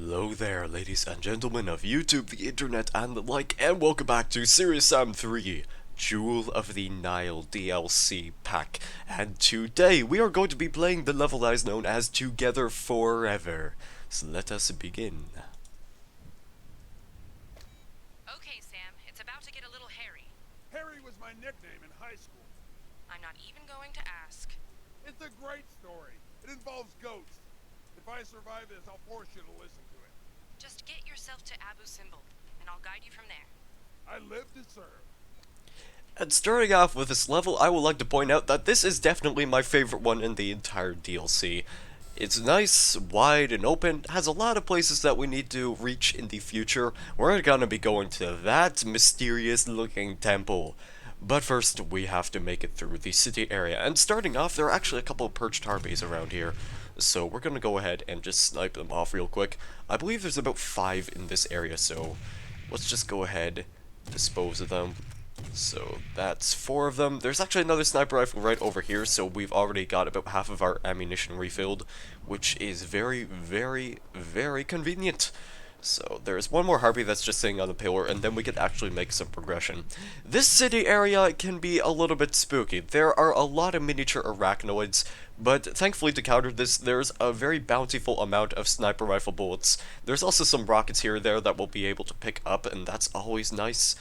Hello there, ladies and gentlemen of YouTube, the internet, and the like, and welcome back to Serious Sam 3, Jewel of the Nile DLC pack. And today we are going to be playing the level that is known as Together Forever. So let us begin. Okay, Sam, it's about to get a little hairy. Harry was my nickname in high school. I'm not even going to ask. It's a great story. It involves ghosts. If I survive this, I'll force you to listen to it. Just get yourself to Abu Simbel, and I'll guide you from there. I live to serve. And starting off with this level, I would like to point out that this is definitely my favorite one in the entire DLC. It's nice, wide, and open, has a lot of places that we need to reach in the future. We're gonna be going to that mysterious looking temple. But first, we have to make it through the city area. And starting off, there are actually a couple of perched harpies around here. So we're gonna go ahead and just snipe them off real quick. I believe there's about 5 in this area, so let's just go ahead, dispose of them. So that's 4 of them. There's actually another sniper rifle right over here, so we've already got about half of our ammunition refilled, which is very, very, very convenient. So there's one more harpy that's just sitting on the pillar, and then we can actually make some progression. This city area can be a little bit spooky. There are a lot of miniature arachnoids, but thankfully to counter this, there's a very bountiful amount of sniper rifle bullets. There's also some rockets here and there that we'll be able to pick up, and that's always nice.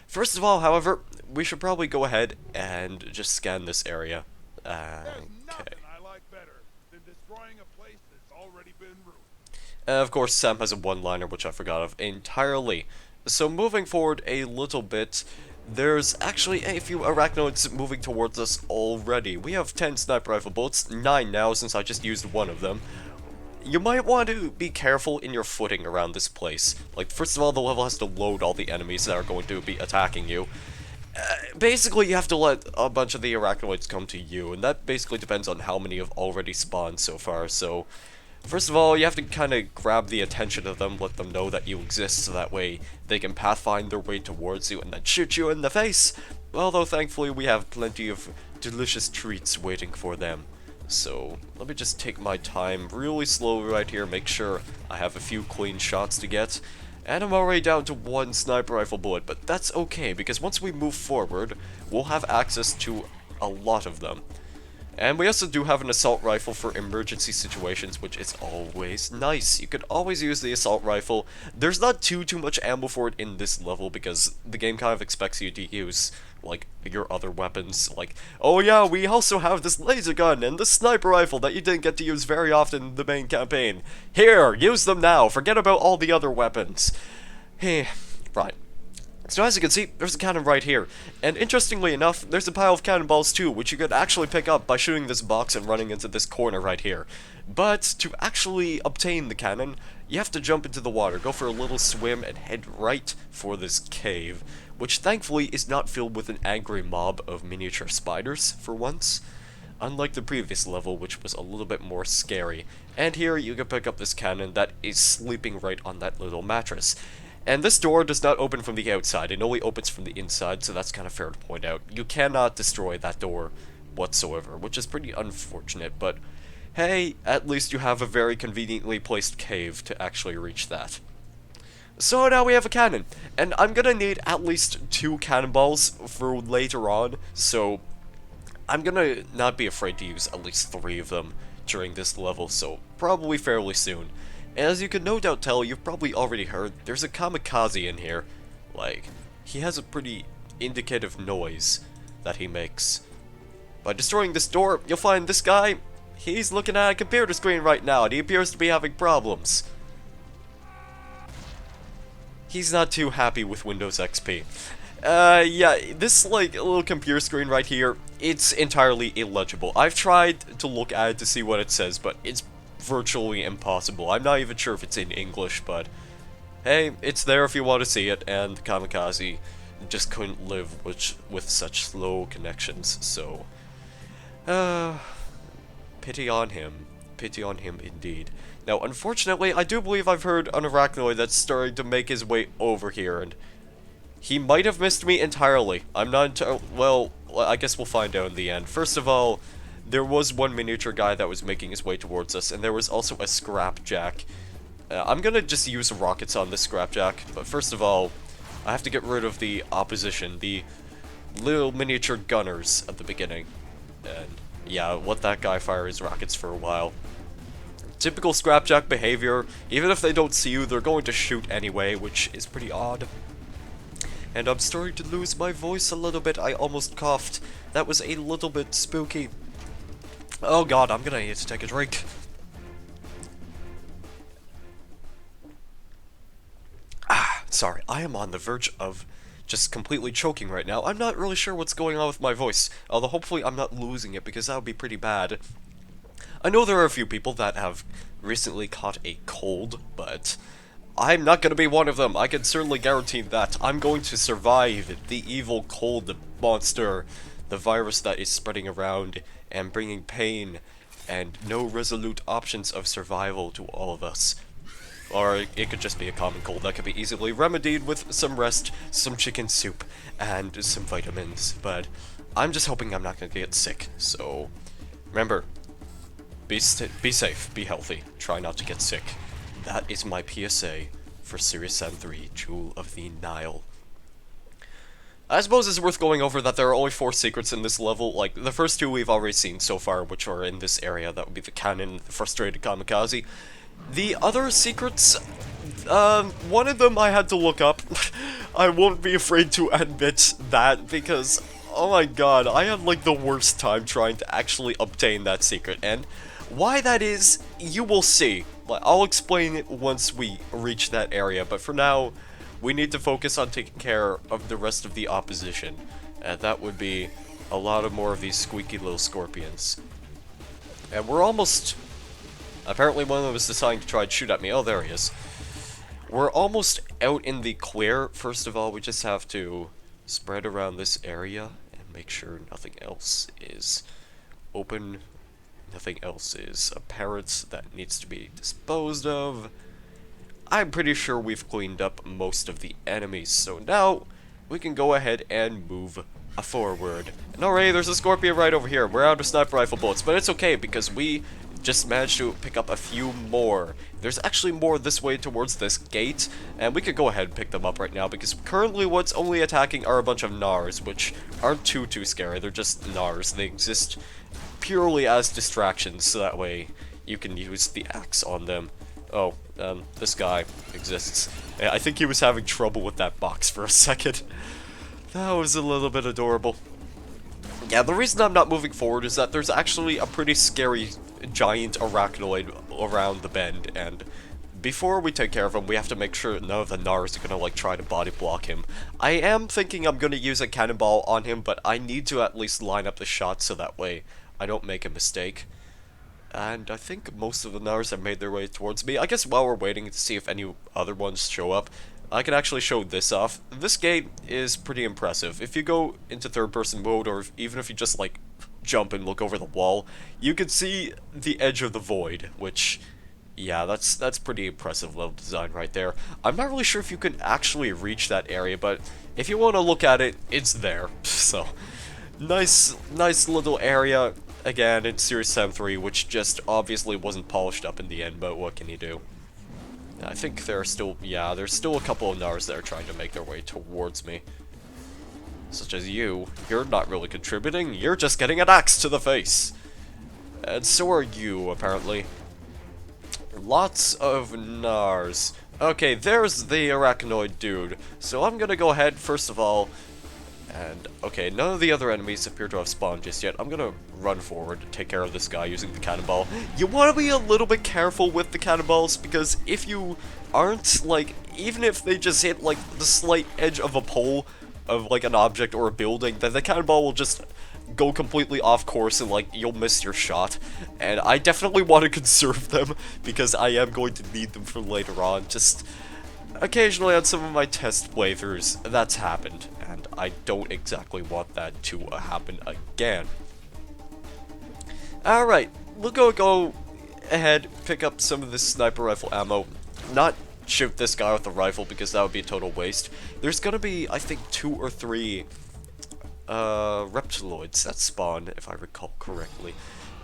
First of all, however, we should probably go ahead and just scan this area. There's Okay. nothing I like better than destroying a place that's already been ruined. Of course, Sam has a one-liner, which I forgot of entirely. So moving forward a little bit, there's actually a few arachnoids moving towards us already. We have 10 sniper rifle bullets, 9 now since I just used one of them. You might want to be careful in your footing around this place. Like, first of all, the level has to load all the enemies that are going to be attacking you. Basically, you have to let a bunch of the arachnoids come to you, and that basically depends on how many have already spawned so far, so first of all, you have to kind of grab the attention of them, let them know that you exist, so that way they can pathfind their way towards you and then shoot you in the face. Although, thankfully, we have plenty of delicious treats waiting for them. So, let me just take my time really slowly right here, make sure I have a few clean shots to get. And I'm already down to 1 sniper rifle bullet, but that's okay, because once we move forward, we'll have access to a lot of them. And we also do have an assault rifle for emergency situations, which is always nice. You could always use the assault rifle. There's not too much ammo for it in this level, because the game kind of expects you to use, like, your other weapons. Like, oh yeah, we also have this laser gun and the sniper rifle that you didn't get to use very often in the main campaign. Here, use them now. Forget about all the other weapons. Hey, right. So as you can see, there's a cannon right here, and interestingly enough, there's a pile of cannonballs too, which you could actually pick up by shooting this box and running into this corner right here. But to actually obtain the cannon, you have to jump into the water, go for a little swim, and head right for this cave, which thankfully is not filled with an angry mob of miniature spiders, for once. Unlike the previous level, which was a little bit more scary. And here you can pick up this cannon that is sleeping right on that little mattress. And this door does not open from the outside, it only opens from the inside, so that's kind of fair to point out. You cannot destroy that door whatsoever, which is pretty unfortunate, but hey, at least you have a very conveniently placed cave to actually reach that. So now we have a cannon, and I'm gonna need at least 2 cannonballs for later on, so I'm gonna not be afraid to use at least 3 of them during this level, so probably fairly soon. As you can no doubt tell, you've probably already heard, there's a kamikaze in here. Like, he has a pretty indicative noise that he makes. By destroying this door, you'll find this guy, he's looking at a computer screen right now, and he appears to be having problems. He's not too happy with Windows XP. Yeah, this, like, little computer screen right here, it's entirely illegible. I've tried to look at it to see what it says, but it's virtually impossible. I'm not even sure if it's in English, but hey, it's there if you want to see it, and the kamikaze just couldn't live with such slow connections, so pity on him indeed. Now, unfortunately, I do believe I've heard an arachnoid that's starting to make his way over here, and he might have missed me entirely. I'm not well, I guess we'll find out in the end. First of all, there was one miniature guy that was making his way towards us, and there was also a scrapjack I'm gonna just use rockets on this scrapjack, but first of all, I have to get rid of the opposition, the little miniature gunners at the beginning. And yeah, let that guy fire his rockets for a while. Typical scrapjack behavior, even if they don't see you, they're going to shoot anyway, which is pretty odd. And I'm starting to lose my voice a little bit. I almost coughed. That was a little bit spooky. Oh god, I'm gonna need to take a drink. Sorry, I am on the verge of just completely choking right now. I'm not really sure what's going on with my voice, although hopefully I'm not losing it because that would be pretty bad. I know there are a few people that have recently caught a cold, but I'm not going to be one of them. I can certainly guarantee that. I'm going to survive the evil cold monster, the virus that is spreading around and bringing pain and no resolute options of survival to all of us. Or it could just be a common cold that could be easily remedied with some rest, some chicken soup, and some vitamins. But I'm just hoping I'm not going to get sick. So remember, be safe, be healthy, try not to get sick. That is my PSA for Series Sam 3, Jewel of the Nile. I suppose it's worth going over that there are only 4 secrets in this level. Like, the first 2 we've already seen so far, which are in this area. That would be the cannon, the frustrated kamikaze. The other secrets, one of them I had to look up. I won't be afraid to admit that, because, oh my god, I had like the worst time trying to actually obtain that secret, and why that is, you will see. I'll explain it once we reach that area, but for now, we need to focus on taking care of the rest of the opposition, and that would be a lot of more of these squeaky little scorpions. And we're almost... Apparently one of them is deciding to try and shoot at me. Oh, there he is. We're almost out in the clear. First of all, we just have to spread around this area and make sure nothing else is open. Nothing else is apparent that needs to be disposed of. I'm pretty sure we've cleaned up most of the enemies, so now we can go ahead and move forward. And already there's a scorpion right over here. We're out of sniper rifle bullets, but it's okay because we just managed to pick up a few more. There's actually more this way towards this gate, and we could go ahead and pick them up right now, because currently what's only attacking are a bunch of Gnars, which aren't too scary. They're just Gnars. They exist purely as distractions, so that way you can use the axe on them. Oh, this guy exists. I think he was having trouble with that box for a second. That was a little bit adorable. Yeah, the reason I'm not moving forward is that there's actually a pretty scary giant arachnoid around the bend, and before we take care of him, we have to make sure none of the Gnars are gonna, like, try to body block him. I am thinking I'm gonna use a cannonball on him, but I need to at least line up the shot so that way I don't make a mistake. And I think most of the Gnars have made their way towards me. I guess while we're waiting to see if any other ones show up, I can actually show this off. This gate is pretty impressive. If you go into third-person mode, or even if you just, like, jump and look over the wall, you can see the edge of the void, which, yeah, that's pretty impressive level design right there. I'm not really sure if you can actually reach that area, but if you want to look at it, it's there. So, nice little area. Again, it's Series Sam 3, which just obviously wasn't polished up in the end, but what can you do? I think there are still, yeah, there's still a couple of Gnars that are trying to make their way towards me. Such as you. You're not really contributing, you're just getting an axe to the face. And so are you, apparently. Lots of Gnars. Okay, there's the arachnoid dude. So I'm gonna go ahead, first of all, and, okay, none of the other enemies appear to have spawned just yet. I'm gonna run forward and take care of this guy using the cannonball. You want to be a little bit careful with the cannonballs, because if you aren't, like, even if they just hit, like, the slight edge of a pole of, like, an object or a building, then the cannonball will just go completely off course and, like, you'll miss your shot. And I definitely want to conserve them, because I am going to need them for later on. Just occasionally on some of my test playthroughs, that's happened, and I don't exactly want that to happen again. Alright, we'll go ahead, pick up some of this sniper rifle ammo. Not shoot this guy with a rifle, because that would be a total waste. There's gonna be, I think, 2 or 3 reptiloids that spawn, if I recall correctly.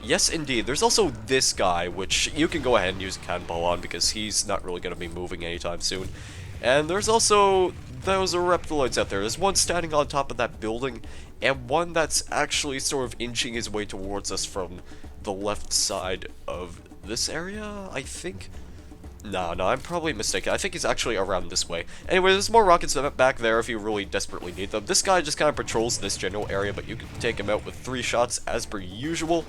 Yes, indeed. There's also this guy, which you can go ahead and use a cannonball on because he's not really going to be moving anytime soon. And there's also those reptiloids out there. There's one standing on top of that building, and one that's actually sort of inching his way towards us from the left side of this area, I think. No, I'm probably mistaken. I think he's actually around this way. Anyway, there's more rockets back there if you really desperately need them. This guy just kind of patrols this general area, but you can take him out with 3 shots as per usual.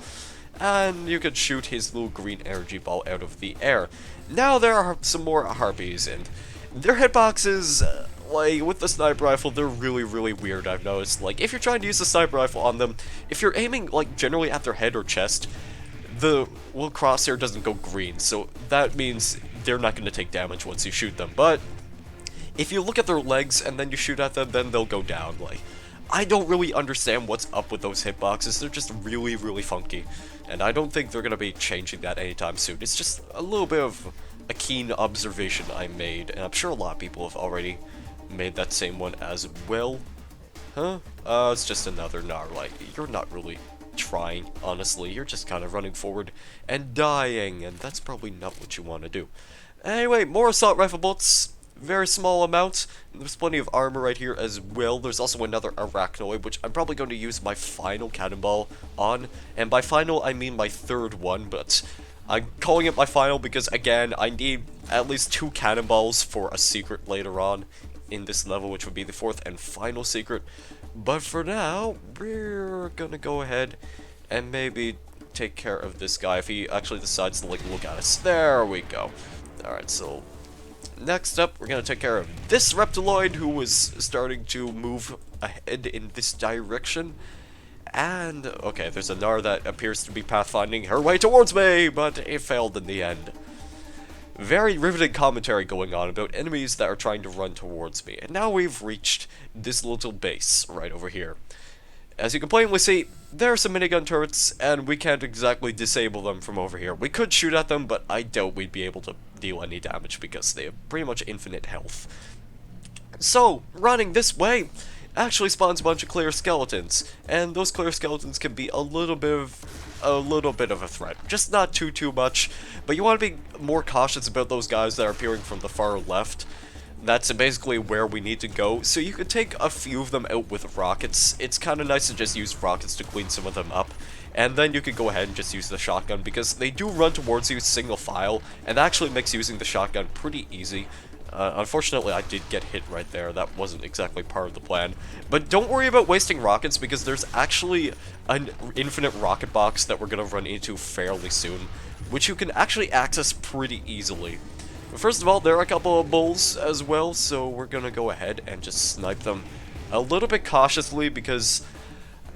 And you can shoot his little green energy ball out of the air. Now there are some more harpies, and their hitboxes, like, with the sniper rifle, they're really weird, I've noticed. Like, if you're trying to use the sniper rifle on them, if you're aiming, like, generally at their head or chest, the little crosshair doesn't go green, so that means they're not going to take damage once you shoot them. But if you look at their legs and then you shoot at them, then they'll go down. Like, I don't really understand what's up with those hitboxes. They're just really funky, and I don't think they're going to be changing that anytime soon. It's just a little bit of a keen observation I made, and I'm sure a lot of people have already made that same one as well. Huh? It's just another Nar. Like, you're not really trying, honestly. You're just kind of running forward and dying, and that's probably not what you want to do. Anyway, more assault rifle bullets. Very small amount. There's plenty of armor right here as well. There's also another arachnoid, which I'm probably going to use my final cannonball on. And by final, I mean my 3rd one, but I'm calling it my final because, again, I need at least 2 cannonballs for a secret later on in this level, which would be the 4th and final secret. But for now, we're gonna go ahead and maybe take care of this guy if he actually decides to, like, look at us. There we go. Alright, so next up, we're gonna take care of this reptiloid who was starting to move ahead in this direction. And, okay, there's a Nar that appears to be pathfinding her way towards me, but it failed in the end. Very riveting commentary going on about enemies that are trying to run towards me. And now we've reached this little base right over here. As you can plainly see, there are some minigun turrets, and we can't exactly disable them from over here. We could shoot at them, but I doubt we'd be able to deal any damage because they have pretty much infinite health. So, running this way actually spawns a bunch of clear skeletons, and those clear skeletons can be a little bit of a threat. Just not too much, but you want to be more cautious about those guys that are appearing from the far left. That's basically where we need to go, so you could take a few of them out with rockets. It's kind of nice to just use rockets to clean some of them up, and then you could go ahead and just use the shotgun, because they do run towards you single file, and that actually makes using the shotgun pretty easy. Unfortunately, I did get hit right there. That wasn't exactly part of the plan. But don't worry about wasting rockets, because there's actually an infinite rocket box that we're going to run into fairly soon, which you can actually access pretty easily. But first of all, there are a couple of bulls as well, so we're going to go ahead and just snipe them a little bit cautiously, because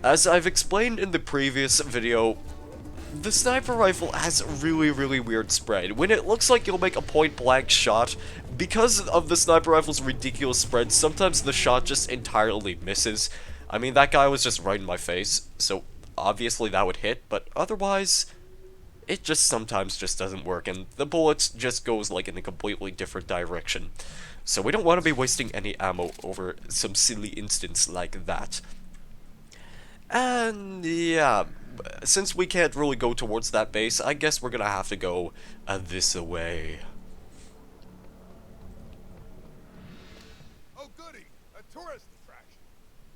as I've explained in the previous video, the sniper rifle has a really weird spread. When it looks like you'll make a point-blank shot, because of the sniper rifle's ridiculous spread, sometimes the shot just entirely misses. I mean, that guy was just right in my face, so obviously that would hit, but otherwise, it just sometimes just doesn't work, and the bullet just goes like in a completely different direction. So we don't want to be wasting any ammo over some silly instance like that. And yeah, since we can't really go towards that base, I guess we're gonna have to go this way. Oh, goody! A tourist attraction.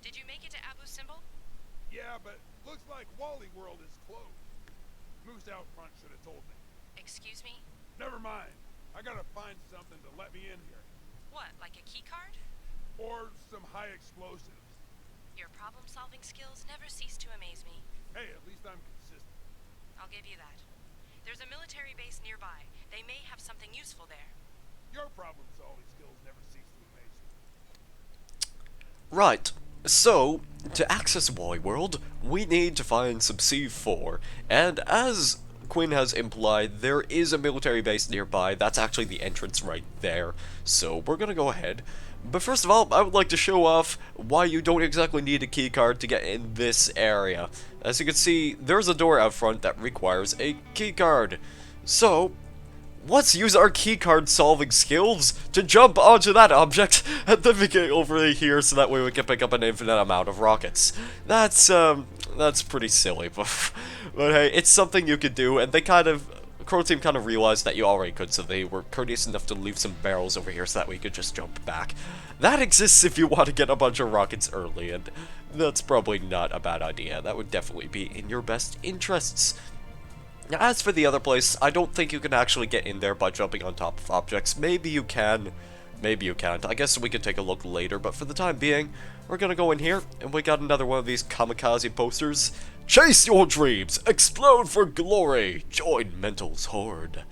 Did you make it to Abu Simbel? Yeah, but looks like Wally World is closed. Moose out front should have told me. Excuse me? Never mind. I gotta find something to let me in here. What, like a key card? Or some high explosives. Your problem-solving skills never cease to amaze me. Hey, at least I'm consistent. I'll give you that. There's a military base nearby. They may have something useful there. Your problem-solving skills never cease to amaze me. Right, so, to access Wally World, we need to find some C4, and as Quinn has implied, there is a military base nearby. That's actually the entrance right there, so we're gonna go ahead. But first of all, I would like to show off why you don't exactly need a keycard to get in this area. As you can see, there's a door out front that requires a keycard. So, let's use our keycard solving skills to jump onto that object and then we get over here so that way we can pick up an infinite amount of rockets. That's pretty silly, but hey, it's something you could do, and they kind of, Crow Team kind of realized that you already could, so they were courteous enough to leave some barrels over here so that we could just jump back. That exists if you want to get a bunch of rockets early, and that's probably not a bad idea. That would definitely be in your best interests. Now, as for the other place, I don't think you can actually get in there by jumping on top of objects. Maybe you can, maybe you can't. I guess we could take a look later, but for the time being, we're gonna go in here, and we got another one of these kamikaze posters. Chase your dreams! Explode for glory! Join Mental's horde.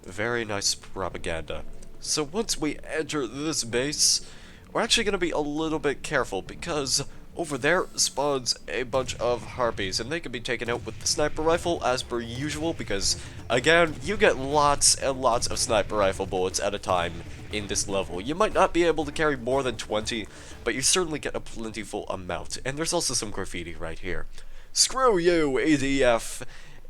Very nice propaganda. So once we enter this base, we're actually gonna be a little bit careful, because over there spawns a bunch of harpies, and they can be taken out with the sniper rifle as per usual, because, again, you get lots and lots of sniper rifle bullets at a time in this level. You might not be able to carry more than 20, but you certainly get a plentiful amount. And there's also some graffiti right here. Screw you, EDF!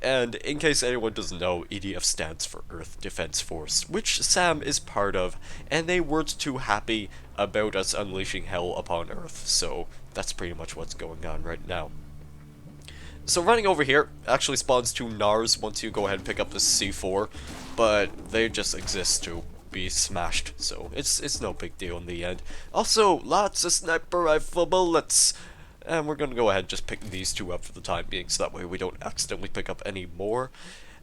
And in case anyone doesn't know, EDF stands for Earth Defense Force, which Sam is part of, and they weren't too happy about us unleashing hell upon Earth, so that's pretty much what's going on right now. So running over here actually spawns 2 NARs once you go ahead and pick up the C4, but they just exist to be smashed, so it's no big deal in the end. Also, lots of sniper rifle bullets! And we're going to go ahead and just pick these 2 up for the time being, so that way we don't accidentally pick up any more.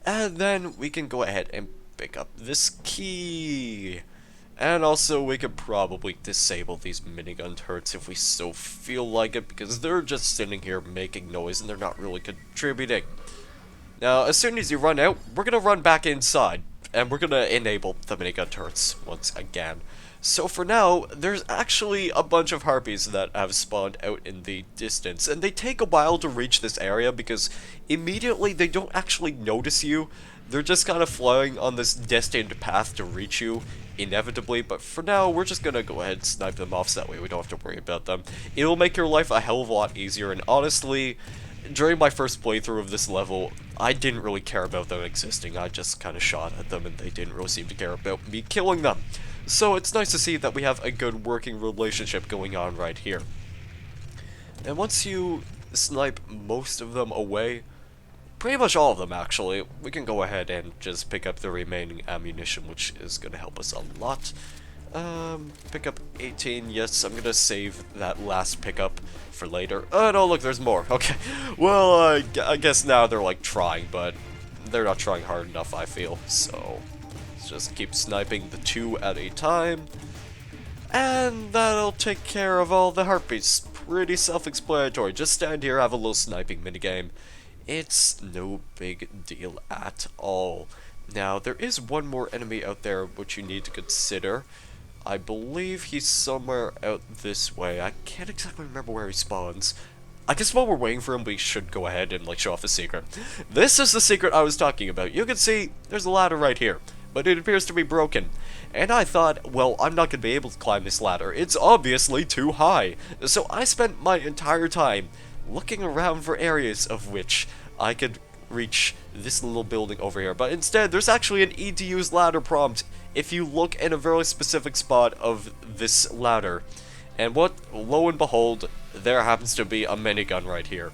And then we can go ahead and pick up this key. And also, we could probably disable these minigun turrets if we so feel like it, because they're just sitting here making noise and they're not really contributing. Now, as soon as you run out, we're going to run back inside, and we're going to enable the minigun turrets once again. So for now, there's actually a bunch of harpies that have spawned out in the distance, and they take a while to reach this area because immediately they don't actually notice you. They're just kind of flying on this destined path to reach you, inevitably, but for now, we're just gonna go ahead and snipe them off so that way we don't have to worry about them. It'll make your life a hell of a lot easier, and honestly, during my first playthrough of this level, I didn't really care about them existing. I just kind of shot at them, and they didn't really seem to care about me killing them. So it's nice to see that we have a good working relationship going on right here. And once you snipe most of them away, pretty much all of them actually, we can go ahead and just pick up the remaining ammunition, which is going to help us a lot. Pick up 18, yes, I'm going to save that last pickup for later. Oh no, look, there's more, okay. Well, I guess now they're like trying, but they're not trying hard enough, I feel, so just keep sniping the 2 at a time, and that'll take care of all the harpies. Pretty self-explanatory. Just stand here, have a little sniping minigame. It's no big deal at all. Now, there is one more enemy out there which you need to consider. I believe he's somewhere out this way. I can't exactly remember where he spawns. I guess while we're waiting for him, we should go ahead and like show off the secret. This is the secret I was talking about. You can see there's a ladder right here, but it appears to be broken. And I thought, well, I'm not going to be able to climb this ladder. It's obviously too high. So I spent my entire time looking around for areas of which I could reach this little building over here. But instead, there's actually an EDU's ladder prompt if you look in a very specific spot of this ladder. And what, lo and behold, there happens to be a minigun right here.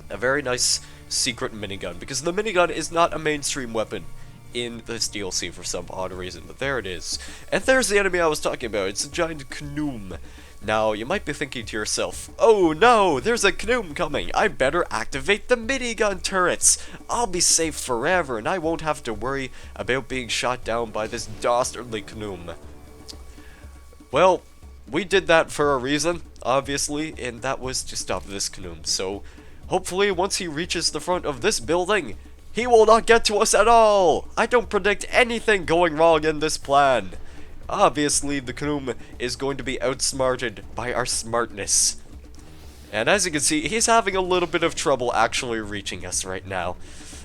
A very nice secret minigun, because the minigun is not a mainstream weapon in this DLC for some odd reason, but there it is. And there's the enemy I was talking about. It's a giant Knoom. Now, you might be thinking to yourself, oh no, there's a Knoom coming. I better activate the minigun turrets. I'll be safe forever, and I won't have to worry about being shot down by this dastardly Knoom. Well, we did that for a reason, obviously, and that was to stop this Knoom. So, hopefully, once he reaches the front of this building, he will not get to us at all! I don't predict anything going wrong in this plan. Obviously, the Knoom is going to be outsmarted by our smartness. And as you can see, he's having a little bit of trouble actually reaching us right now.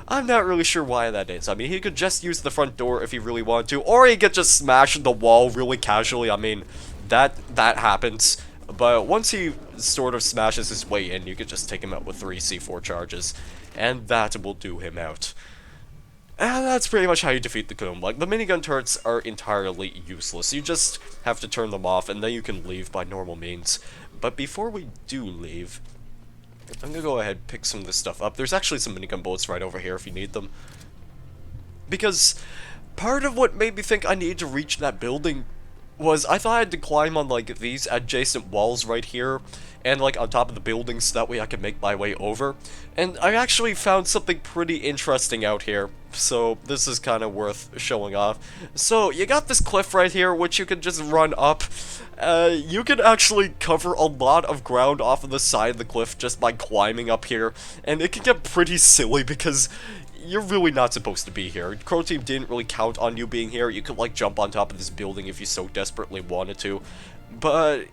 I'm not really sure why that is. I mean, he could just use the front door if he really wanted to, or he could just smash the wall really casually. I mean, that happens. But once he sort of smashes his way in, you could just take him out with 3 C4 charges, and that will do him out. And that's pretty much how you defeat the Goom. Like, the minigun turrets are entirely useless. You just have to turn them off, and then you can leave by normal means. But before we do leave, I'm gonna go ahead and pick some of this stuff up. There's actually some minigun bullets right over here if you need them. Because part of what made me think I needed to reach that building was I thought I had to climb on, like, these adjacent walls right here, and, like, on top of the buildings, so that way I could make my way over. And I actually found something pretty interesting out here, so this is kind of worth showing off. So, you got this cliff right here, which you can just run up. You can actually cover a lot of ground off of the side of the cliff just by climbing up here, and it can get pretty silly because you're really not supposed to be here. Crow Team didn't really count on you being here. You could, like, jump on top of this building if you so desperately wanted to. But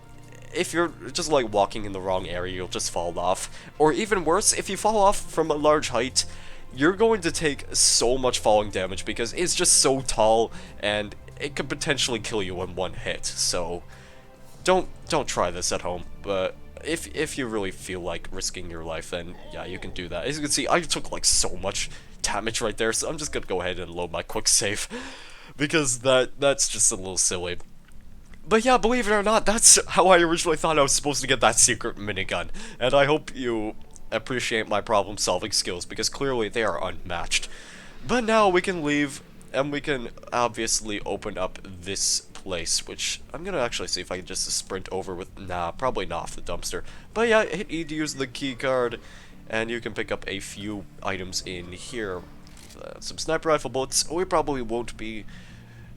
if you're just, like, walking in the wrong area, you'll just fall off. Or even worse, if you fall off from a large height, you're going to take so much falling damage because it's just so tall and it could potentially kill you in one hit. So don't try this at home. But if you really feel like risking your life, then yeah, you can do that. As you can see, I took, like, so much damage right there, so I'm just gonna go ahead and load my quick save because that's just a little silly. But yeah, believe it or not, that's how I originally thought I was supposed to get that secret minigun, and I hope you appreciate my problem solving skills because clearly they are unmatched. But now we can leave and we can obviously open up this place, which I'm gonna actually see if I can just sprint over with. Nah, probably not off the dumpster. But yeah, hit E to use the key card, and you can pick up a few items in here. Some sniper rifle bullets. We probably won't be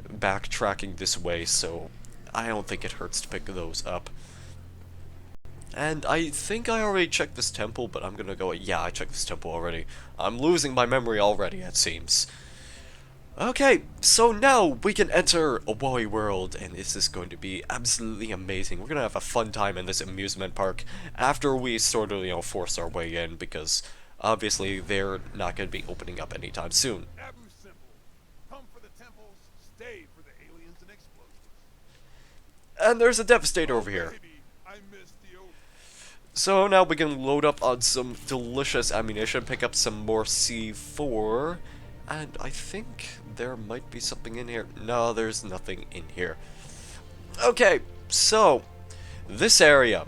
backtracking this way, so I don't think it hurts to pick those up. And I think I already checked this temple, but I'm gonna go. Yeah, I checked this temple already. I'm losing my memory already, it seems. Okay, so now we can enter a Wally World, and this is going to be absolutely amazing. We're gonna have a fun time in this amusement park after we sort of, force our way in, because obviously they're not gonna be opening up anytime soon. Abu Simple. Come for the temples, stay for the aliens and explosions. And there's a Devastator over here. Baby, I missed the ocean. So now we can load up on some delicious ammunition, pick up some more C4, and I think there might be something in here. No, there's nothing in here. Okay, so this area.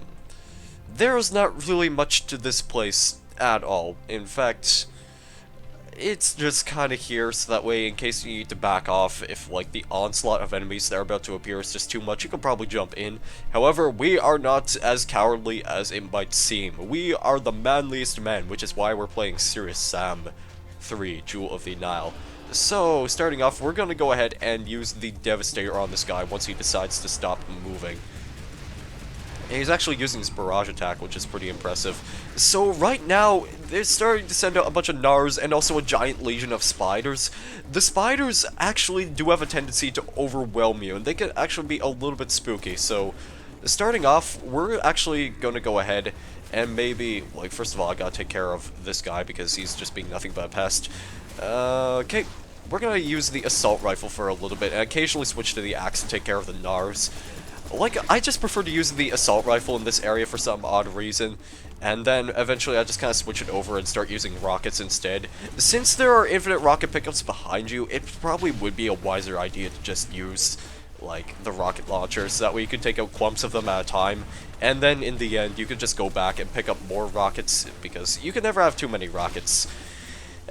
There's not really much to this place at all. In fact, it's just kind of here so that way in case you need to back off if like the onslaught of enemies that are about to appear is just too much, you can probably jump in. However, we are not as cowardly as it might seem. We are the manliest men, which is why we're playing Serious Sam 3, Jewel of the Nile. So, starting off, we're going to go ahead and use the Devastator on this guy once he decides to stop moving. And he's actually using his barrage attack, which is pretty impressive. So right now, they're starting to send out a bunch of Nars and also a giant legion of spiders. The spiders actually do have a tendency to overwhelm you, and they can actually be a little bit spooky. So, starting off, we're actually going to go ahead and maybe, like, first of all, I gotta take care of this guy because he's just being nothing but a pest. Okay, we're gonna use the assault rifle for a little bit and occasionally switch to the axe and take care of the Nars. Like, I just prefer to use the assault rifle in this area for some odd reason, and then eventually I just kind of switch it over and start using rockets instead. Since there are infinite rocket pickups behind you, it probably would be a wiser idea to just use, like, the rocket launcher, so that way you can take out clumps of them at a time, and then in the end you can just go back and pick up more rockets, because you can never have too many rockets.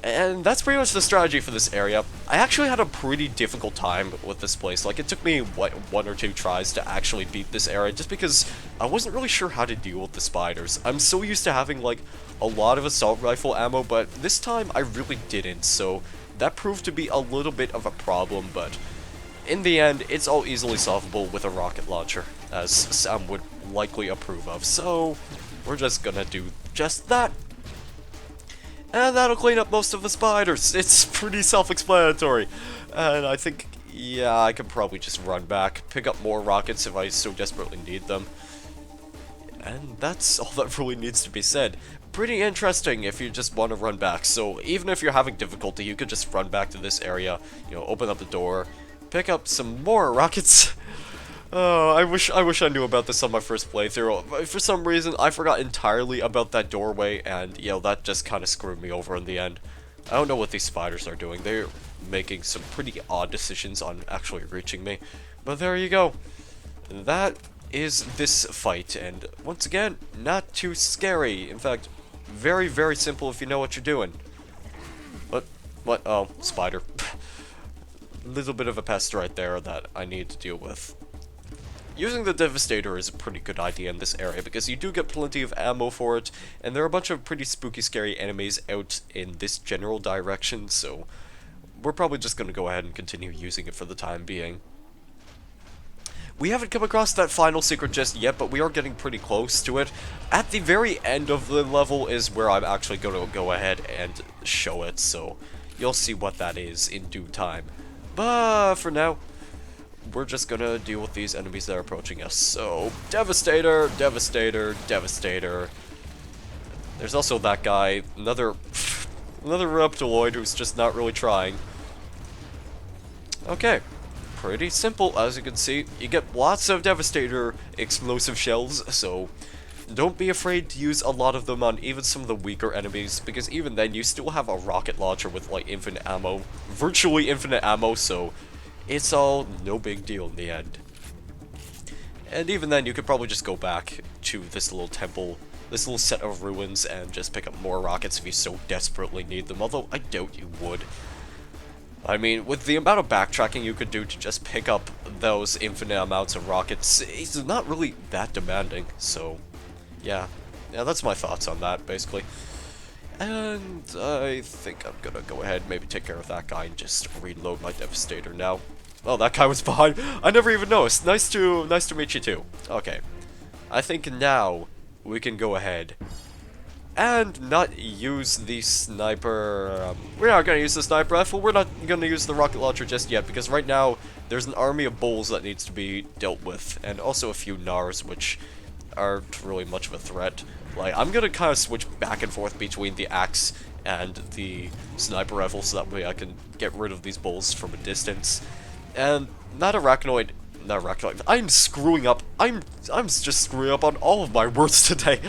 And that's pretty much the strategy for this area. I actually had a pretty difficult time with this place. Like, it took me, what, 1 or 2 tries to actually beat this area, just because I wasn't really sure how to deal with the spiders. I'm so used to having, like, a lot of assault rifle ammo, but this time I really didn't, so that proved to be a little bit of a problem, but in the end, it's all easily solvable with a rocket launcher, as Sam would likely approve of, so we're just gonna do just that. And that'll clean up most of the spiders. It's pretty self-explanatory. And I think, yeah, I could probably just run back, pick up more rockets if I so desperately need them. And that's all that really needs to be said. Pretty interesting if you just want to run back. So even if you're having difficulty, you could just run back to this area, open up the door, pick up some more rockets. Oh, I wish I knew about this on my first playthrough. For some reason, I forgot entirely about that doorway, and, that just kind of screwed me over in the end. I don't know what these spiders are doing. They're making some pretty odd decisions on actually reaching me. But there you go. That is this fight, and once again, not too scary. In fact, very, very simple if you know what you're doing. What? Oh, spider. Little bit of a pest right there that I need to deal with. Using the Devastator is a pretty good idea in this area because you do get plenty of ammo for it, and there are a bunch of pretty spooky, scary enemies out in this general direction, so we're probably just going to go ahead and continue using it for the time being. We haven't come across that final secret just yet, but we are getting pretty close to it. At the very end of the level is where I'm actually going to go ahead and show it, so you'll see what that is in due time. But for now, we're just gonna deal with these enemies that are approaching us. So, Devastator, Devastator, Devastator. There's also that guy, another Reptiloid who's just not really trying. Okay, pretty simple as you can see. You get lots of Devastator explosive shells, so don't be afraid to use a lot of them on even some of the weaker enemies, because even then you still have a rocket launcher with like infinite ammo, virtually infinite ammo, so it's all no big deal in the end. And even then, you could probably just go back to this little temple, this little set of ruins, and just pick up more rockets if you so desperately need them, although I doubt you would. I mean, with the amount of backtracking you could do to just pick up those infinite amounts of rockets, it's not really that demanding, so yeah, that's my thoughts on that, basically. And I think I'm gonna go ahead and maybe take care of that guy and just reload my Devastator now. Oh, that guy was behind. I never even noticed. Nice to meet you too. Okay. I think now we can go ahead and not use the sniper. We're not gonna use the sniper rifle. We're not gonna use the rocket launcher just yet because right now there's an army of bulls that needs to be dealt with, and also a few Nars, which aren't really much of a threat. Like, I'm gonna kind of switch back and forth between the axe and the sniper rifle so that way I can get rid of these bulls from a distance. And not arachnoid, I'm screwing up. I'm just screwing up on all of my words today.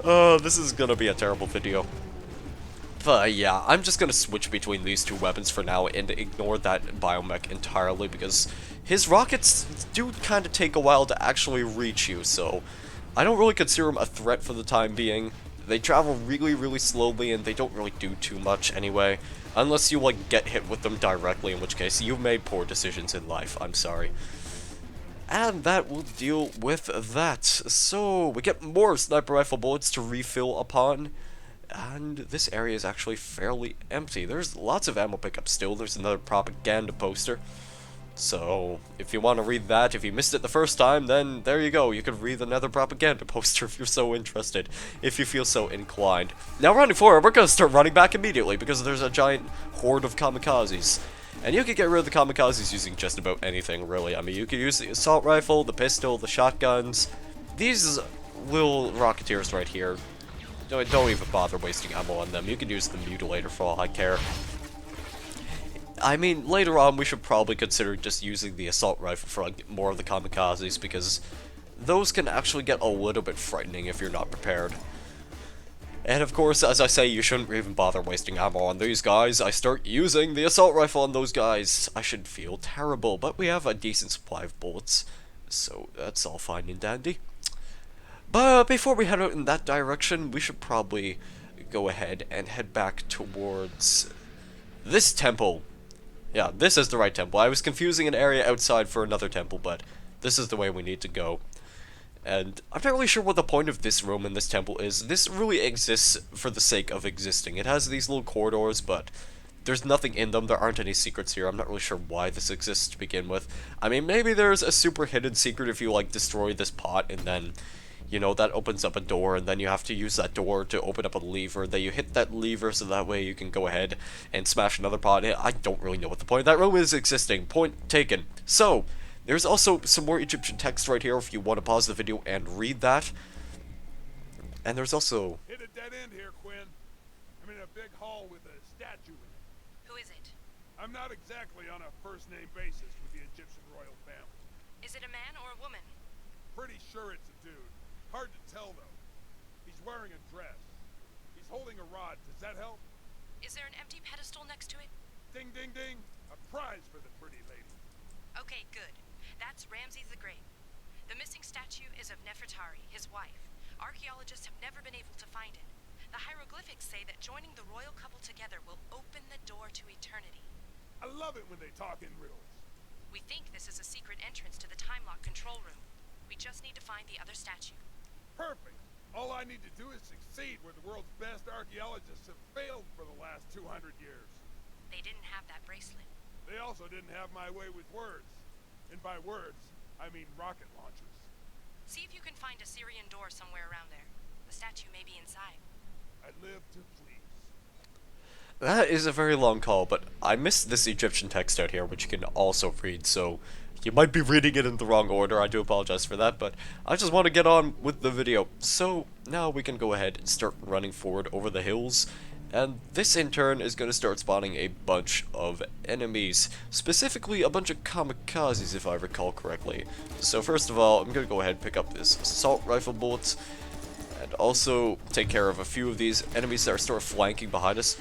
This is gonna be a terrible video. But yeah, I'm just gonna switch between these two weapons for now and ignore that biomech entirely because his rockets do kind of take a while to actually reach you, so I don't really consider them a threat for the time being. They travel really, really slowly and they don't really do too much anyway. Unless you, like, get hit with them directly, in which case you've made poor decisions in life. I'm sorry. And that will deal with that. So, we get more sniper rifle bullets to refill upon. And this area is actually fairly empty. There's lots of ammo pickup still. There's another propaganda poster. So, if you want to read that, if you missed it the first time, then there you go. You can read another propaganda poster if you're so interested, if you feel so inclined. Now, running forward, we're going to start running back immediately because there's a giant horde of kamikazes. And you can get rid of the kamikazes using just about anything, really. I mean, you can use the assault rifle, the pistol, the shotguns. These little rocketeers right here, don't even bother wasting ammo on them. You can use the mutilator for all I care. I mean, later on we should probably consider just using the assault rifle for like, more of the kamikazes, because those can actually get a little bit frightening if you're not prepared. And of course, as I say, you shouldn't even bother wasting ammo on these guys. I start using the assault rifle on those guys. I should feel terrible, but we have a decent supply of bullets, so that's all fine and dandy. But before we head out in that direction, we should probably go ahead and head back towards this temple. Yeah, this is the right temple. I was confusing an area outside for another temple, but this is the way we need to go. And I'm not really sure what the point of this room in this temple is. This really exists for the sake of existing. It has these little corridors, but there's nothing in them. There aren't any secrets here. I'm not really sure why this exists to begin with. I mean, maybe there's a super hidden secret if you, like, destroy this pot, and then, you know, that opens up a door, and then you have to use that door to open up a lever. Then you hit that lever so that way you can go ahead and smash another pot. I don't really know what the point of that room is existing. Point taken. So, there's also some more Egyptian text right here if you want to pause the video and read that. And there's also... Hit a dead end here, Quinn. I'm in a big hall with a statue in it. Who is it? I'm not exactly on a first-name basis with the Egyptian royal family. Is it a man or a woman? Pretty sure it's a dude. Hard to tell, though. He's wearing a dress. He's holding a rod. Does that help? Is there an empty pedestal next to it? Ding, ding, ding. A prize for the pretty lady. Okay, good. That's Ramses the Great. The missing statue is of Nefertari, his wife. Archaeologists have never been able to find it. The hieroglyphics say that joining the royal couple together will open the door to eternity. I love it when they talk in riddles. We think this is a secret entrance to the time lock control room. We just need to find the other statue. Perfect. All I need to do is succeed where the world's best archaeologists have failed for the last 200 years. They didn't have that bracelet. They also didn't have my way with words. And by words, I mean rocket launchers. See if you can find a Syrian door somewhere around there. The statue may be inside. I live to please. That is a very long call, but I missed this Egyptian text out here, which you can also read, so you might be reading it in the wrong order. I do apologize for that, but I just want to get on with the video. So now we can go ahead and start running forward over the hills, and this in turn is going to start spawning a bunch of enemies, specifically a bunch of kamikazes if I recall correctly. So first of all, I'm going to go ahead and pick up this assault rifle bullet, and also take care of a few of these enemies that are sort of flanking behind us.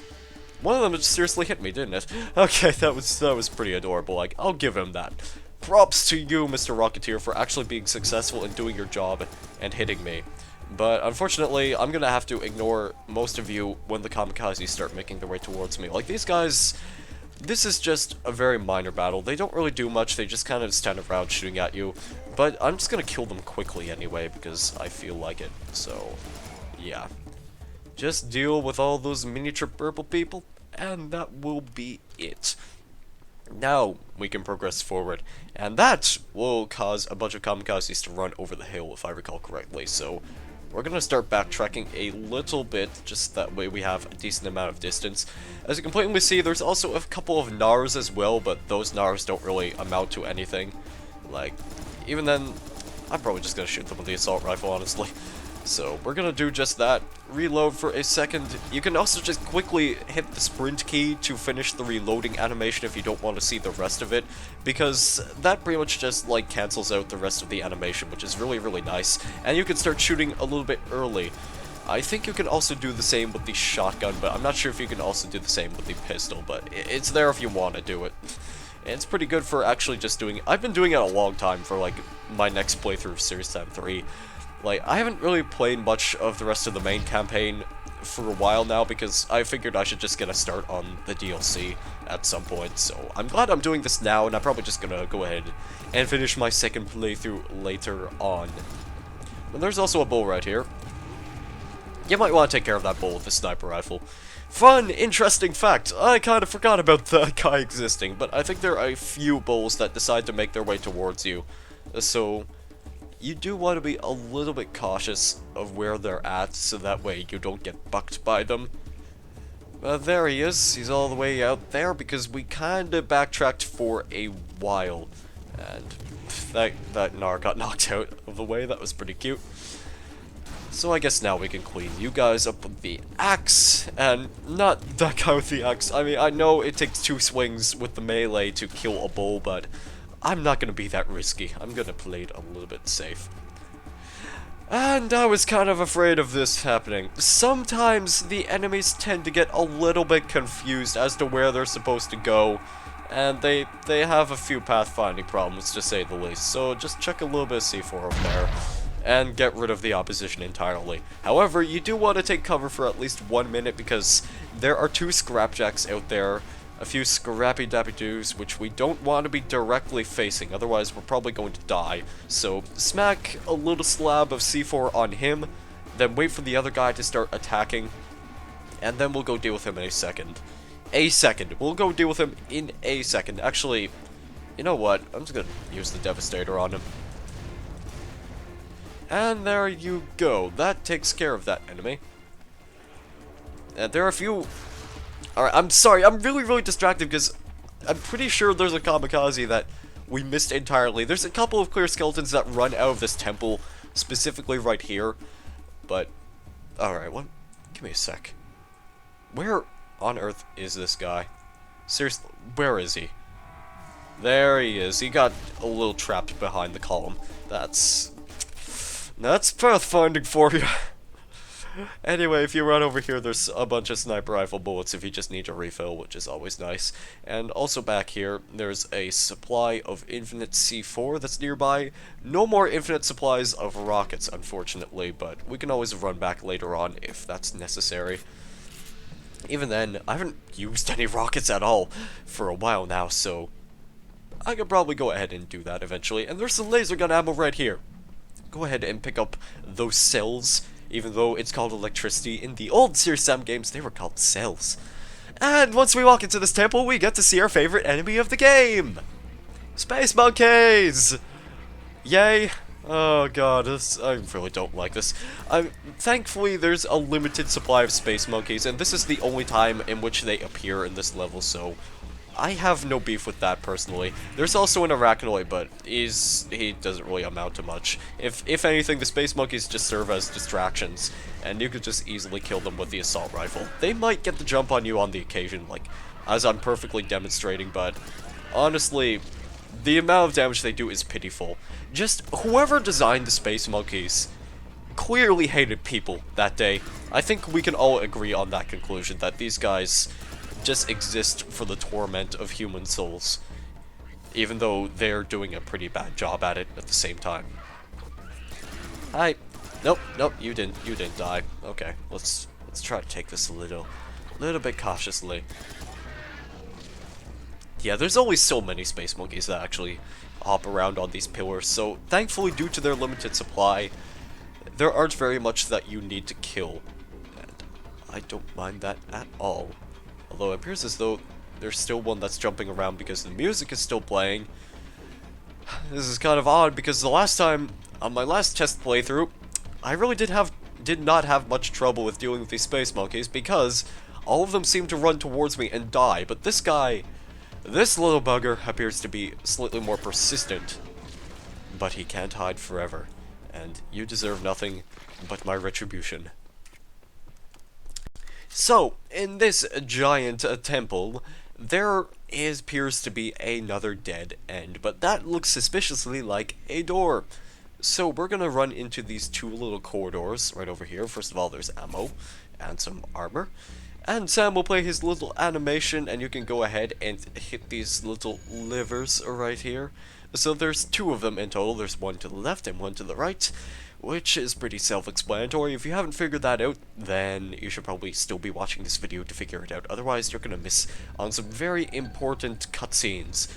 One of them just seriously hit me, didn't it? Okay, that was pretty adorable. Like, I'll give him that. Props to you, Mr. Rocketeer, for actually being successful in doing your job and hitting me. But unfortunately, I'm gonna have to ignore most of you when the kamikazes start making their way towards me. Like, these guys, this is just a very minor battle. They don't really do much, they just kind of stand around shooting at you. But I'm just gonna kill them quickly anyway, because I feel like it. So, yeah. Just deal with all those miniature purple people, and that will be it. Now we can progress forward, and that will cause a bunch of kamikazes to run over the hill, if I recall correctly. So we're going to start backtracking a little bit, just that way we have a decent amount of distance. As you can plainly see, there's also a couple of Nars as well, but those Nars don't really amount to anything. Like, even then, I'm probably just going to shoot them with the assault rifle, honestly. So we're gonna do just that. Reload for a second. You can also just quickly hit the sprint key to finish the reloading animation if you don't want to see the rest of it, because that pretty much just like cancels out the rest of the animation, which is really, really nice. And you can start shooting a little bit early. I think you can also do the same with the shotgun, but I'm not sure if you can also do the same with the pistol, but it's there if you want to do it. It's pretty good for actually just doing. I've been doing it a long time for like my next playthrough of Serious Time 3. Like, I haven't really played much of the rest of the main campaign for a while now, because I figured I should just get a start on the DLC at some point, so I'm glad I'm doing this now, and I'm probably just gonna go ahead and finish my second playthrough later on. But there's also a bull right here. You might want to take care of that bull with the sniper rifle. Fun, interesting fact, I kind of forgot about that guy existing, but I think there are a few bulls that decide to make their way towards you, so you do want to be a little bit cautious of where they're at, so that way you don't get bucked by them. There he is. He's all the way out there, because we kind of backtracked for a while. And that Nar got knocked out of the way. That was pretty cute. So I guess now we can clean you guys up with the axe. And not that guy with the axe. I mean, I know it takes 2 swings with the melee to kill a bull, but I'm not gonna be that risky. I'm gonna play it a little bit safe. And I was kind of afraid of this happening. Sometimes the enemies tend to get a little bit confused as to where they're supposed to go, and they have a few pathfinding problems, to say the least. So just check a little bit of C4 over there, and get rid of the opposition entirely. However, you do want to take cover for at least 1 minute, because there are 2 scrapjacks out there, a few scrappy dappy doos, which we don't want to be directly facing, otherwise we're probably going to die. So smack a little slab of C4 on him, then wait for the other guy to start attacking, and then we'll go deal with him in a second. We'll go deal with him in a second. Actually, you know what? I'm just gonna use the Devastator on him. And there you go. That takes care of that enemy. And there are a few. Alright, I'm sorry, I'm really, really distracted because I'm pretty sure there's a kamikaze that we missed entirely. There's a couple of clear skeletons that run out of this temple, specifically right here. But, alright, what? Give me a sec. Where on earth is this guy? Seriously, where is he? There he is. He got a little trapped behind the column. That's pathfinding for you. Anyway, if you run over here, there's a bunch of sniper rifle bullets if you just need a refill, which is always nice. And also back here, there's a supply of infinite C4 that's nearby. No more infinite supplies of rockets, unfortunately, but we can always run back later on if that's necessary. Even then, I haven't used any rockets at all for a while now, so I could probably go ahead and do that eventually. And there's some laser gun ammo right here. Go ahead and pick up those cells, even though it's called electricity. In the old Serious Sam games, they were called cells. And once we walk into this temple, we get to see our favorite enemy of the game! Space monkeys! Yay! Oh god, I really don't like this. Thankfully, there's a limited supply of space monkeys, and this is the only time in which they appear in this level, so I have no beef with that personally. There's also an arachnoid, but he doesn't really amount to much. If anything, the space monkeys just serve as distractions, and you could just easily kill them with the assault rifle. They might get the jump on you on the occasion, like, as I'm perfectly demonstrating, but honestly, the amount of damage they do is pitiful. Just whoever designed the space monkeys clearly hated people that day. I think we can all agree on that conclusion, that these guys just exist for the torment of human souls, even though they're doing a pretty bad job at it at the same time. Hi. Nope, you didn't die. Okay, let's try to take this a little bit cautiously. Yeah, there's always so many space monkeys that actually hop around on these pillars, so thankfully, due to their limited supply, there aren't very much that you need to kill, and I don't mind that at all. Although it appears as though there's still one that's jumping around because the music is still playing. This is kind of odd because the last time, on my last test playthrough, I really did not have much trouble with dealing with these space monkeys because all of them seem to run towards me and die, but this guy, this little bugger appears to be slightly more persistent. But he can't hide forever, and you deserve nothing but my retribution. So, in this giant temple, there appears to be another dead end, but that looks suspiciously like a door. So we're gonna run into these two little corridors right over here. First of all, there's ammo and some armor. And Sam will play his little animation, and you can go ahead and hit these little levers right here. So there's two of them in total. There's one to the left and one to the right, which is pretty self-explanatory. If you haven't figured that out, then you should probably still be watching this video to figure it out. Otherwise, you're gonna miss on some very important cutscenes,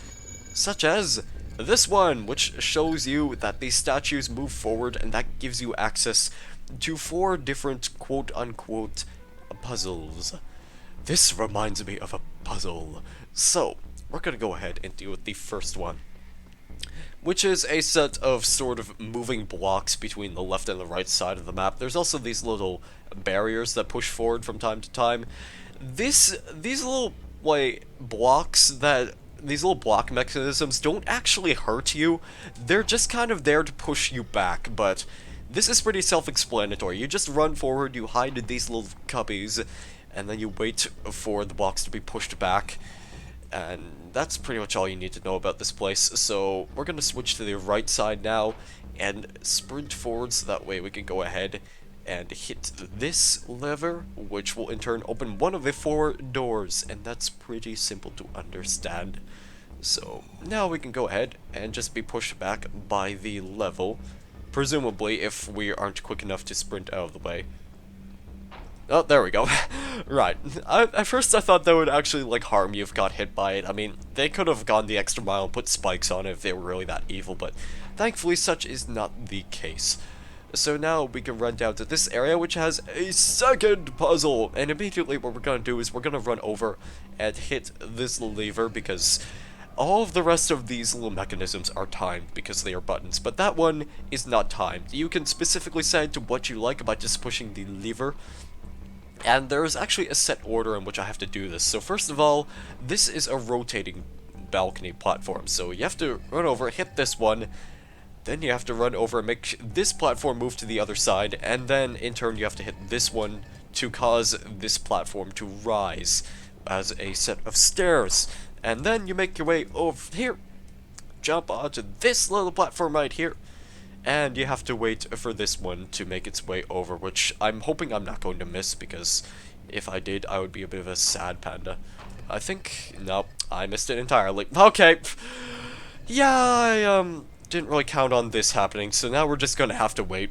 such as this one, which shows you that these statues move forward, and that gives you access to 4 different quote-unquote puzzles. This reminds me of a puzzle. So, we're gonna go ahead and deal with the first one, which is a set of sort of moving blocks between the left and the right side of the map. There's also these little barriers that push forward from time to time. These little, like, these little block mechanisms don't actually hurt you. They're just kind of there to push you back, but this is pretty self-explanatory. You just run forward, you hide in these little cubbies, and then you wait for the blocks to be pushed back. And that's pretty much all you need to know about this place. So we're going to switch to the right side now and sprint forward so that way we can go ahead and hit this lever, which will in turn open one of the 4 doors, and that's pretty simple to understand. So now we can go ahead and just be pushed back by the level, presumably if we aren't quick enough to sprint out of the way. Oh, there we go. Right. At first I thought that would actually, like, harm you if got hit by it. I mean, they could have gone the extra mile and put spikes on it if they were really that evil, but thankfully such is not the case. So now we can run down to this area, which has a second puzzle, and immediately what we're gonna do is we're gonna run over and hit this lever, because all of the rest of these little mechanisms are timed because they are buttons, but that one is not timed. You can specifically set to what you like by just pushing the lever. And there's actually a set order in which I have to do this. So first of all, this is a rotating balcony platform. So you have to run over, hit this one, then you have to run over and make this platform move to the other side, and then in turn you have to hit this one to cause this platform to rise as a set of stairs. And then you make your way over here, jump onto this little platform right here, and you have to wait for this one to make its way over, which I'm hoping I'm not going to miss, because if I did, I would be a bit of a sad panda. I think, no, I missed it entirely. Okay, yeah, I didn't really count on this happening, so now we're just gonna have to wait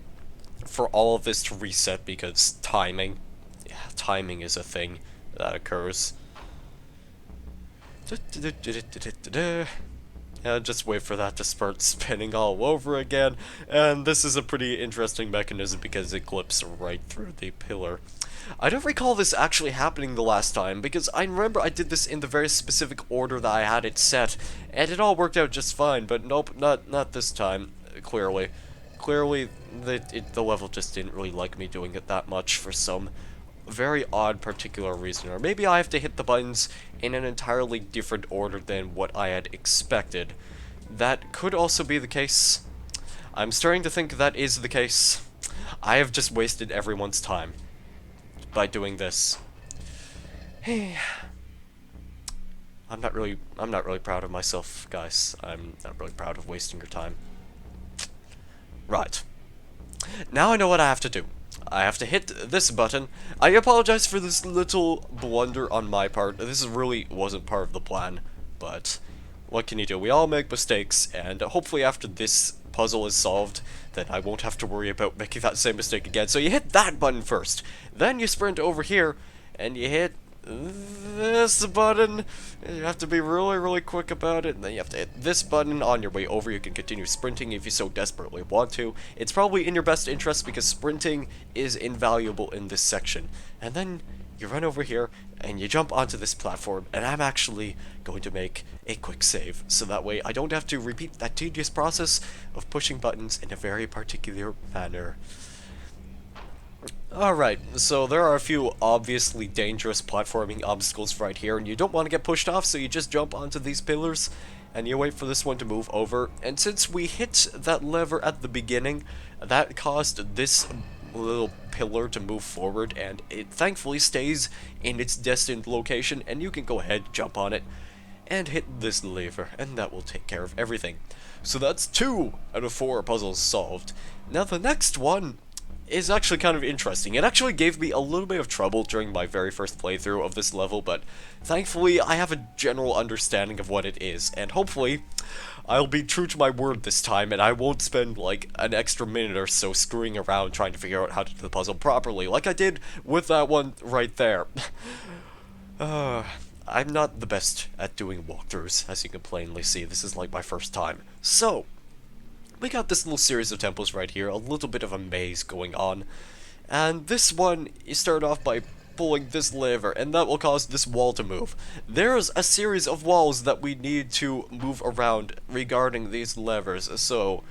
for all of this to reset, because timing, yeah, timing is a thing that occurs. And just wait for that to start spinning all over again, and this is a pretty interesting mechanism because it clips right through the pillar. I don't recall this actually happening the last time, because I remember I did this in the very specific order that I had it set, and it all worked out just fine, but nope, not this time, clearly. Clearly, the level just didn't really like me doing it that much for some very odd particular reason, or maybe I have to hit the buttons in an entirely different order than what I had expected. That could also be the case. I'm starting to think that is the case. I have just wasted everyone's time by doing this. Hey, I'm not really proud of myself, guys. I'm not really proud of wasting your time. Right. Now I know what I have to do. I have to hit this button. I apologize for this little blunder on my part. This really wasn't part of the plan, but what can you do? We all make mistakes, and hopefully after this puzzle is solved, then I won't have to worry about making that same mistake again. So you hit that button first, then you sprint over here, and you hit this button. You have to be really quick about it, and then you have to hit this button on your way over. You can continue sprinting if you so desperately want to. It's probably in your best interest because sprinting is invaluable in this section. And then you run over here and you jump onto this platform, and I'm actually going to make a quick save, so that way I don't have to repeat that tedious process of pushing buttons in a very particular manner. Alright, so there are a few obviously dangerous platforming obstacles right here, and you don't want to get pushed off, so you just jump onto these pillars, and you wait for this one to move over. And since we hit that lever at the beginning, that caused this little pillar to move forward, and it thankfully stays in its destined location, and you can go ahead, jump on it, and hit this lever, and that will take care of everything. So that's 2 out of 4 puzzles solved. Now the next one is actually kind of interesting. It actually gave me a little bit of trouble during my very first playthrough of this level, but thankfully I have a general understanding of what it is, and hopefully I'll be true to my word this time, and I won't spend like an extra minute or so screwing around trying to figure out how to do the puzzle properly, like I did with that one right there. I'm not the best at doing walkthroughs, as you can plainly see. This is like my first time. So, we got this little series of temples right here, a little bit of a maze going on. And this one, you start off by pulling this lever, and that will cause this wall to move. There's a series of walls that we need to move around regarding these levers, so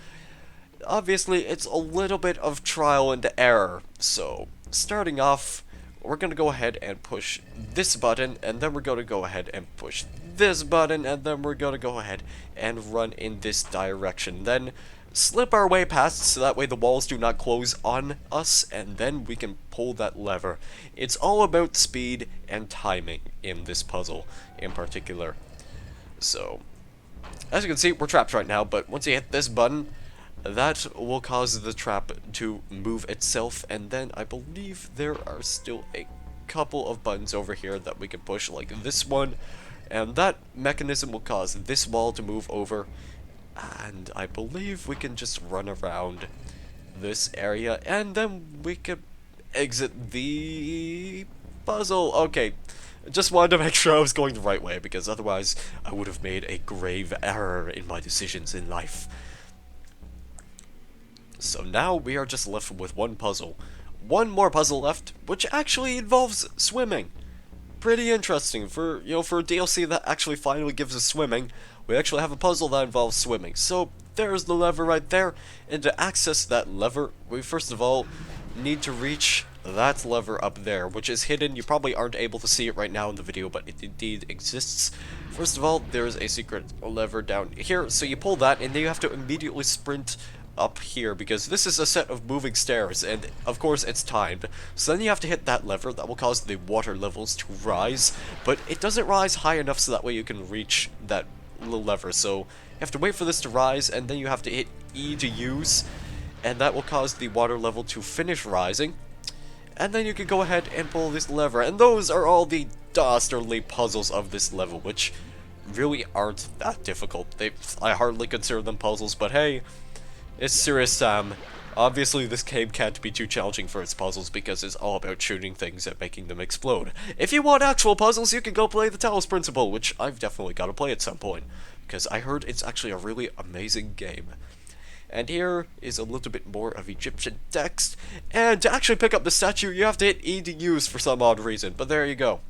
obviously it's a little bit of trial and error. So, starting off, we're going to go ahead and push this button, and then we're going to go ahead and push this button, and then we're going to go ahead and run in this direction. Then slip our way past so that way the walls do not close on us, and then we can pull that lever. It's all about speed and timing in this puzzle in particular. So, as you can see, we're trapped right now, but once you hit this button, that will cause the trap to move itself, and then I believe there are still a couple of buttons over here that we can push, like this one, and that mechanism will cause this wall to move over, and I believe we can just run around this area, and then we can exit the puzzle. Okay, just wanted to make sure I was going the right way, because otherwise I would have made a grave error in my decisions in life. So now we are just left with one puzzle. One more puzzle left, which actually involves swimming. Pretty interesting for, for a DLC that actually finally gives us swimming. We actually have a puzzle that involves swimming. So there's the lever right there, and to access that lever, we first of all need to reach that lever up there, which is hidden. You probably aren't able to see it right now in the video, but it indeed exists. First of all, there's a secret lever down here, so you pull that, and then you have to immediately sprint up here, because this is a set of moving stairs, and of course it's timed. So then you have to hit that lever. That will cause the water levels to rise, but it doesn't rise high enough so that way you can reach that little lever. So you have to wait for this to rise, and then you have to hit E to use, and that will cause the water level to finish rising. And then you can go ahead and pull this lever, and those are all the dastardly puzzles of this level, which really aren't that difficult. I hardly consider them puzzles, but hey, it's Serious Sam. Obviously, this game can't be too challenging for its puzzles because it's all about shooting things and making them explode. If you want actual puzzles, you can go play the Talos Principle, which I've definitely got to play at some point, because I heard it's actually a really amazing game. And here is a little bit more of Egyptian text, and to actually pick up the statue, you have to hit E to use for some odd reason, but there you go.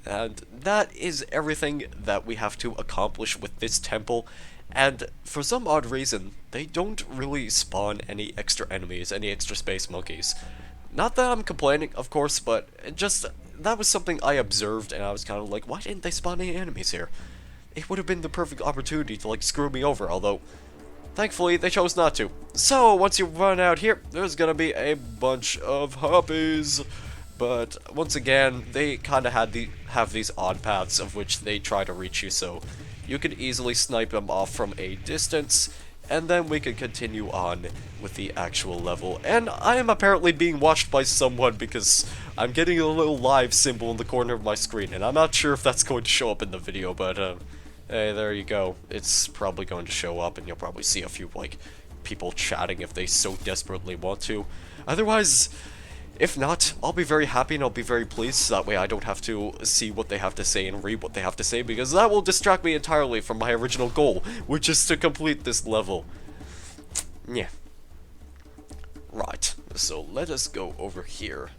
And that is everything that we have to accomplish with this temple. And for some odd reason, they don't really spawn any extra enemies, any extra space monkeys. Not that I'm complaining, of course, but that was something I observed, and I was kind of like, why didn't they spawn any enemies here? It would have been the perfect opportunity to, like, screw me over, although, thankfully, they chose not to. So, once you run out here, there's gonna be a bunch of harpies. But, once again, they kind of have these odd paths of which they try to reach you, so you can easily snipe them off from a distance, and then we can continue on with the actual level. And I am apparently being watched by someone because I'm getting a little live symbol in the corner of my screen, and I'm not sure if that's going to show up in the video, but hey, there you go. It's probably going to show up, and you'll probably see a few, like, people chatting if they so desperately want to. Otherwise, if not, I'll be very happy and I'll be very pleased, so that way I don't have to see what they have to say and read what they have to say, because that will distract me entirely from my original goal, which is to complete this level. Yeah. Right, so let us go over here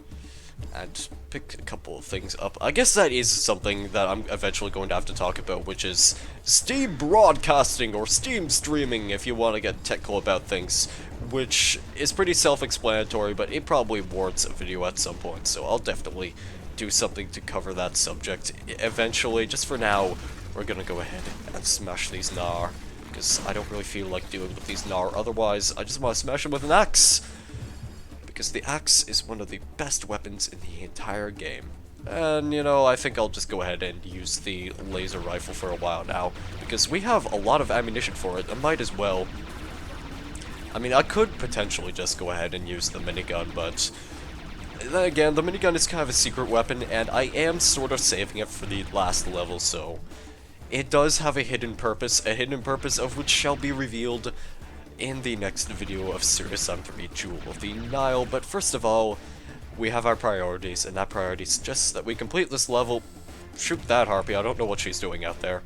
and pick a couple of things up. I guess that is something that I'm eventually going to have to talk about, which is Steam broadcasting, or Steam streaming if you want to get technical about things, which is pretty self-explanatory, but it probably warrants a video at some point, so I'll definitely do something to cover that subject eventually. Just for now, we're gonna go ahead and smash these Gnar, because I don't really feel like dealing with these Gnar otherwise. I just want to smash them with an axe, because the axe is one of the best weapons in the entire game. And, you know, I think I'll just go ahead and use the laser rifle for a while now, because we have a lot of ammunition for it. I might as well. I mean, I could potentially just go ahead and use the minigun, but then again, the minigun is kind of a secret weapon, and I am sort of saving it for the last level, so it does have a hidden purpose of which shall be revealed in the next video of Serious Sam 3 Jewel of the Nile. But first of all, we have our priorities, and that priority is just that we complete this level. Shoot that harpy, I don't know what she's doing out there.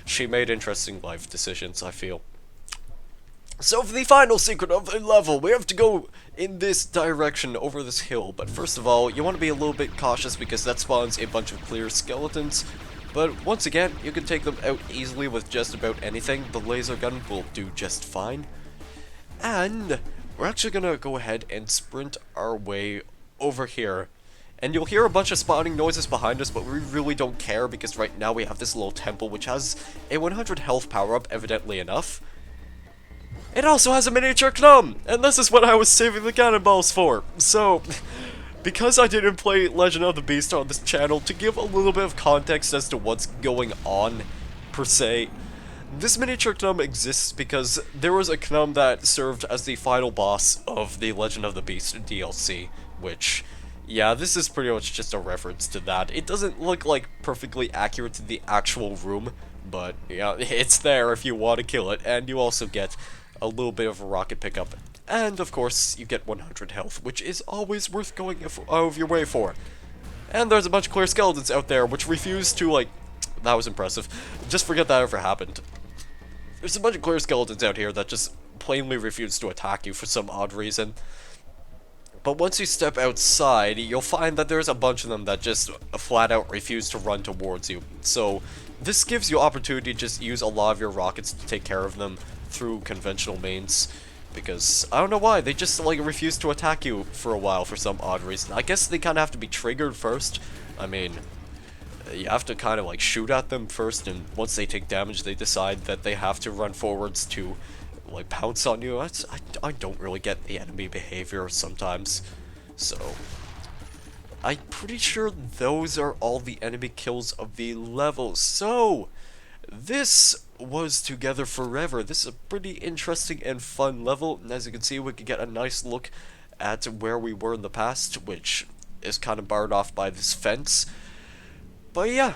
She made interesting life decisions, I feel. So for the final secret of the level, we have to go in this direction over this hill. But first of all, you want to be a little bit cautious because that spawns a bunch of clear skeletons. But once again, you can take them out easily with just about anything. The laser gun will do just fine. And we're actually gonna go ahead and sprint our way over here. And you'll hear a bunch of spawning noises behind us, but we really don't care because right now we have this little temple which has a 100 health power-up, evidently enough. It also has a miniature gnome, and this is what I was saving the cannonballs for. So, because I didn't play Legend of the Beast on this channel, to give a little bit of context as to what's going on, per se, this miniature gnome exists because there was a gnome that served as the final boss of the Legend of the Beast DLC, which, yeah, this is pretty much just a reference to that. It doesn't look like perfectly accurate to the actual room, but, yeah, it's there if you want to kill it, and you also get a little bit of a rocket pickup. And, of course, you get 100 health, which is always worth going out of your way for. And there's a bunch of clear skeletons out there, which refuse to, like... That was impressive. Just forget that ever happened. There's a bunch of clear skeletons out here that just plainly refuse to attack you for some odd reason. But once you step outside, you'll find that there's a bunch of them that just flat out refuse to run towards you. So, this gives you opportunity to just use a lot of your rockets to take care of them through conventional means, because I don't know why, they just like refuse to attack you for a while for some odd reason. I guess they kind of have to be triggered first. I mean, you have to kind of like shoot at them first, and once they take damage they decide that they have to run forwards to like pounce on you. I don't really get the enemy behavior sometimes, so I'm pretty sure those are all the enemy kills of the level. So this was together forever. This is a pretty interesting and fun level, and as you can see, we can get a nice look at where we were in the past, which is kind of barred off by this fence. But yeah,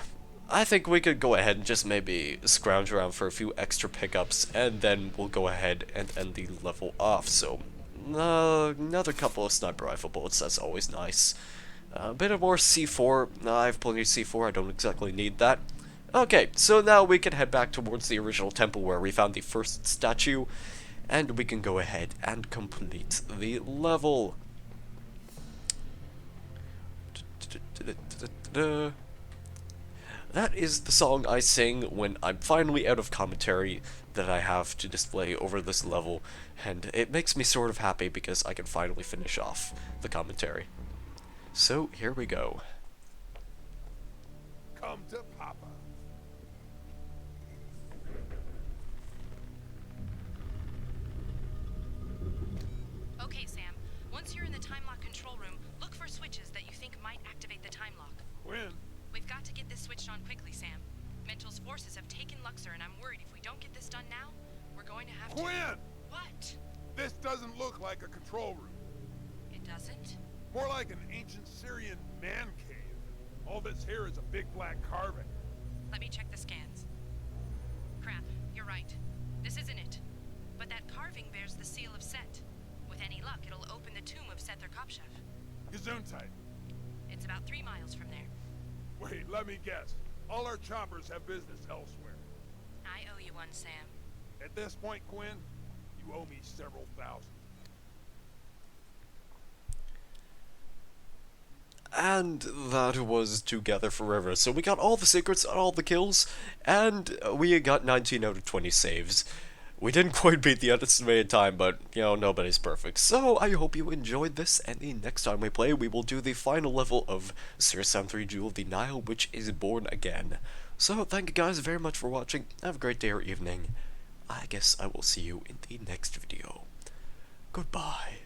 I think we could go ahead and just maybe scrounge around for a few extra pickups, and then we'll go ahead and end the level off. So, another couple of sniper rifle bullets, that's always nice. A bit of more C4, I have plenty of C4, I don't exactly need that. Okay, so now we can head back towards the original temple where we found the first statue, and we can go ahead and complete the level. That is the song I sing when I'm finally out of commentary that I have to display over this level, and it makes me sort of happy because I can finally finish off the commentary. So, here we go. Come to Papa. Okay, Sam. Once you're in the time lock control room, look for switches that you think might activate the time lock. Quinn, We've got to get this switched on quickly, Sam. Mental's forces have taken Luxor, and I'm worried if we don't get this done now, we're going to have to... Quinn! What? This doesn't look like a control room. It doesn't? More like an ancient Syrian man cave. All this here is a big black carving. Let me check the scans. Crap, you're right. This isn't it. But that carving bears the seal of Set. With any luck, it'll open the tomb of Sether-Kopchev. Gesundheit. It's about 3 miles from there. Wait, let me guess. All our choppers have business elsewhere. I owe you one, Sam. At this point, Quinn, you owe me several thousand. And that was Together Forever. So we got all the secrets, all the kills, and we got 19 out of 20 saves. We didn't quite beat the estimated time, but, you know, nobody's perfect. So I hope you enjoyed this, and the next time we play, we will do the final level of Series 3 Jewel of the Nile, which is born again. So thank you guys very much for watching. Have a great day or evening. I guess I will see you in the next video. Goodbye.